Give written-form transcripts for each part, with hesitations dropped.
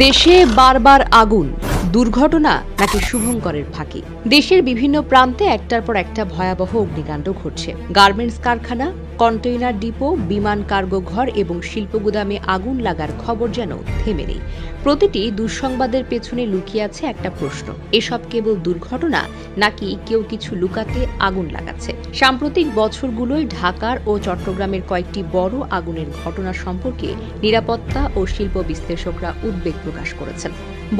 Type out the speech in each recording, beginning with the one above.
দেশে বারবার আগুন, দুর্ঘটনা নাকি শুভঙ্করের ফাঁকি। দেশের বিভিন্ন প্রান্তে একটার পর একটা ভয়াবহ অগ্নিকাণ্ড ঘটছে। গার্মেন্টস কারখানা, কন্টেইনার ডিপো, বিমান কার্গো ঘর এবং শিল্পগুদামে আগুন লাগার খবর যেন থেমে নেই। প্রতিটি দুঃসংবাদের পেছনে লুকিয়ে আছে একটা প্রশ্ন, এসব কেবল দুর্ঘটনা নাকি কেউ কিছু লুকাতে আগুন লাগাচ্ছে। সাম্প্রতিক বছরগুলোয় ঢাকার ও চট্টগ্রামের কয়েকটি বড় আগুনের ঘটনা সম্পর্কে নিরাপত্তা ও শিল্প বিশ্লেষকরা উদ্বেগ প্রকাশ করেছেন।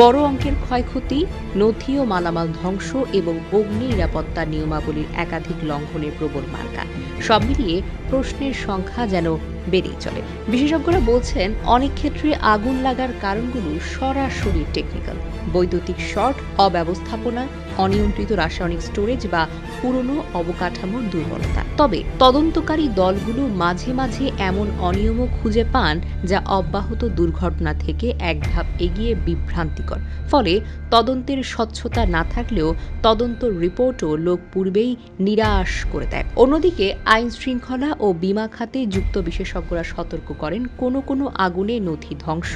বড় অঙ্কের ক্ষয়ক্ষতি, নথি ও মালামাল ধ্বংস এবং অগ্নি নিরাপত্তা নিয়মাবলীর একাধিক লঙ্ঘনের প্রবল মার্কা, সব মিলিয়ে প্রশ্নের সংখ্যা যেন বেড়েই চলে। বিশেষজ্ঞরা বলছেন, অনেক ক্ষেত্রে আগুন লাগার কারণগুলো সরাসরি টেকনিক্যাল। বৈদ্যুতিক শর্ট, অব্যবস্থাপনা, অনিয়ন্ত্রিত রাসায়নিক স্টোরেজ বা পুরনো অবকাঠামোর দুর্বলতা। তবে তদন্তকারী দলগুলো মাঝে মাঝে এমন অনিয়মও খুঁজে পান যা অব্যাহত দুর্ঘটনা থেকে এক ধাপ এগিয়ে বিভ্রান্তিকর। ফলে তদন্তের স্বচ্ছতা না থাকলেও তদন্ত রিপোর্টও লোক পূর্বেই নিরাশ করে দেয়। অন্যদিকে আইন শৃঙ্খলা ও বীমা খাতে যুক্ত বিশেষজ্ঞরা সতর্ক করেন, কোনো কোনো আগুনে নথি ধ্বংস,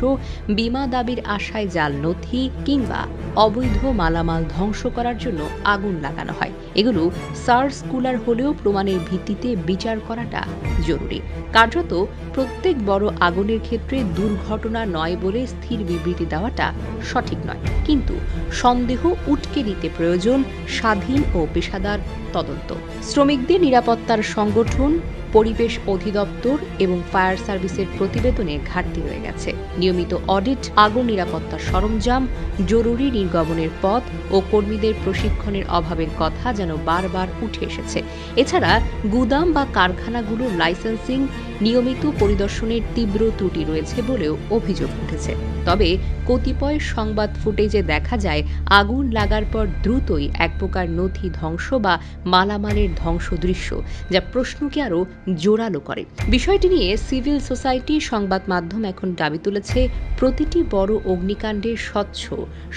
বীমা দাবির আশায় জাল নথি কিংবা অবৈধ মালামাল ধ্বংস করার জন্য আগুন লাগানো হয়। এগুলো সার্কুলার হলেও প্রমাণের ভিত্তিতে বিচার করাটা জরুরি। কার্যত প্রত্যেক বড় আগুনের ক্ষেত্রে দুর্ঘটনা নয় বলে স্থির বিবৃতি দেওয়াটা সঠিক নয়, কিন্তু সন্দেহ উটকে দিতে প্রয়োজন স্বাধীন ও পেশাদার তদন্ত। শ্রমিকদের নিরাপত্তার সংগঠন, পরিবেশ অধিদপ্তর এবং ফায়ার সার্ভিসের প্রতিবেদনে ঘাটতি রয়ে গেছে। নিয়মিত অডিট, আগুন নিরাপত্তার সরঞ্জাম, জরুরি নির্গমনের পথ ও কর্মীদের প্রশিক্ষণের অভাবের কথা যেন বারবার উঠে এসেছে। এছাড়া গুদাম বা কারখানাগুলোর লাইসেন্সিং, নিয়মিত পরিদর্শনের তীব্র ত্রুটি রয়েছে বলেও অভিযোগ উঠেছে। তবে কতিপয় সংবাদ ফুটেজে দেখা যায়, আগুন লাগার পর দ্রুতই এক প্রকার নথি ধ্বংস বা মালামালের ধ্বংস দৃশ্য, যা প্রশ্নকে আরও জোরালো করে। বিষয়টি নিয়ে সিভিল সোসাইটি, সংবাদ মাধ্যম এখন দাবি তুলেছে, প্রতিটি বড় অগ্নিকাণ্ডের স্বচ্ছ,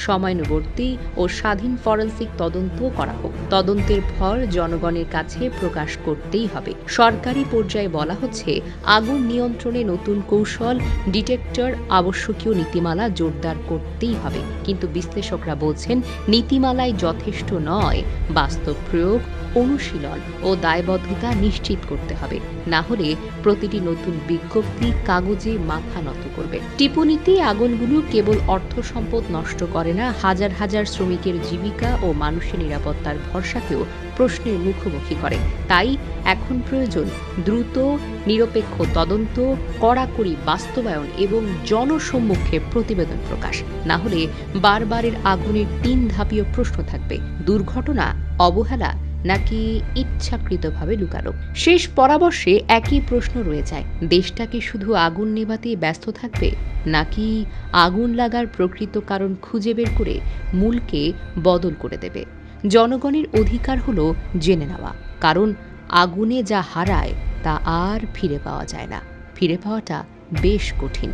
সময়ানুবর্তী ও স্বাধীন ফরেনসিক তদন্ত করা হোক। তদন্তের ফল জনগণের কাছে প্রকাশ করতেই হবে। সরকারি পর্যায়ে বলা হচ্ছে, আগুন নিয়ন্ত্রণে নতুন কৌশল, ডিটেক্টর, আবশ্যকীয় নীতিমালা জোরদার করতেই হবে। কিন্তু বিশ্লেষকরা বলছেন, নীতিমালায় যথেষ্ট নয়, বাস্তব প্রয়োগ, অনুশীলন ও দায়বদ্ধতা নিশ্চিত করতে হবে। না হলে প্রতিটি নতুন বিজ্ঞপ্তি কাগজে মাথা নত করবে। টিপুনিতে আগুনগুলো কেবল অর্থ সম্পদ নষ্ট করে না, হাজার হাজার শ্রমিকের জীবিকা ও মানুষের নিরাপত্তার ভরসাকেও প্রশ্নের মুখোমুখি করে। তাই এখন প্রয়োজন দ্রুত, নিরপেক্ষ তদন্ত, কড়াকড়ি বাস্তবায়ন এবং জনসম্মুখে প্রতিবেদন প্রকাশ। না হলে বারবারের আগুনের 3 ধাপীয় প্রশ্ন থাকবে: দুর্ঘটনা, অবহেলা নাকি ইচ্ছাকৃতভাবে লুকানো। শেষ পরামর্শে একই প্রশ্ন রয়ে যায়, দেশটা কি শুধু আগুন নেভাতেই ব্যস্ত থাকবে, নাকি আগুন লাগার প্রকৃত কারণ খুঁজে বের করে মূলকে বদল করে দেবে? জনগণের অধিকার হলো জেনে নেওয়া, কারণ আগুনে যা হারায় তা আর ফিরে পাওয়া যায় না। ফিরে পাওয়াটা বেশ কঠিন।